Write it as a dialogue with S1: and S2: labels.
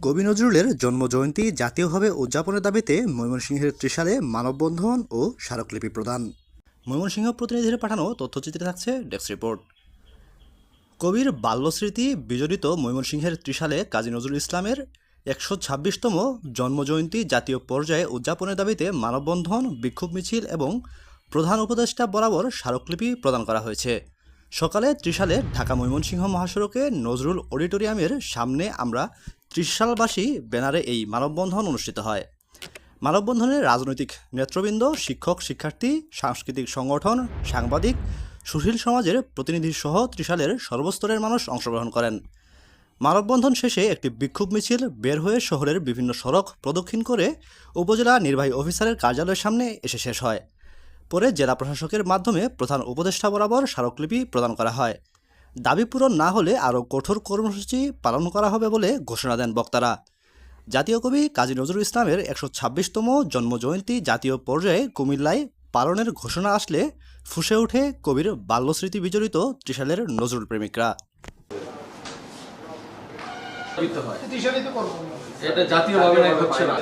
S1: কবি নজরুলের জন্মজয়ন্তী জাতীয়ভাবে উদযাপনের দাবিতে ময়মনসিংহের ত্রিশালে মানববন্ধন ও স্মারকলিপি প্রদান। ময়মনসিংহ প্রতিনিধির পাঠানো তথ্যচিত্রে থাকছে ডেস্ক রিপোর্ট। কবির বাল্যস্মৃতি বিজড়িত ময়মনসিংহের ত্রিশালে কাজী নজরুল ইসলামের ১২৬তম জন্মজয়ন্তী জাতীয় পর্যায়ে উদযাপনের দাবিতে মানববন্ধন, বিক্ষোভ মিছিল এবং প্রধান উপদেষ্টা বরাবর স্মারকলিপি প্রদান করা হয়েছে। সকালে ত্রিশালে ঢাকা ময়মনসিংহ মহাসড়কে নজরুল অডিটোরিয়ামের সামনে আমরা ত্রিশালবাসী ব্যানারে এই মানববন্ধন অনুষ্ঠিত হয়। মানববন্ধনে রাজনৈতিক নেতৃবৃন্দ, শিক্ষক, শিক্ষার্থী, সাংস্কৃতিক সংগঠন, সাংবাদিক, সুশীল সমাজের প্রতিনিধিসহ ত্রিশালের সর্বস্তরের মানুষ অংশগ্রহণ করেন। মানববন্ধন শেষে একটি বিক্ষোভ মিছিল বের হয়ে শহরের বিভিন্ন সড়ক প্রদক্ষিণ করে উপজেলা নির্বাহী অফিসারের কার্যালয়ের সামনে এসে শেষ হয়। পরে জেলা প্রশাসকের মাধ্যমে প্রধান উপদেষ্টা বরাবর স্মারকলিপি প্রদান করা হয়। দাবি পূরণ না হলে আরও কঠোর কর্মসূচি পালন করা হবে বলে ঘোষণা দেন বক্তারা। জাতীয় কবি কাজী নজরুল ইসলামের ১২৬তম জন্মজয়ন্তী জাতীয় পর্যায়ে কুমিল্লায় পালনের ঘোষণা আসলে ফুঁসে ওঠে কবির বাল্যস্মৃতি বিজড়িত ত্রিশালের নজরুল প্রেমিকরা।
S2: এটা জাতীয়ভাবে হচ্ছে না।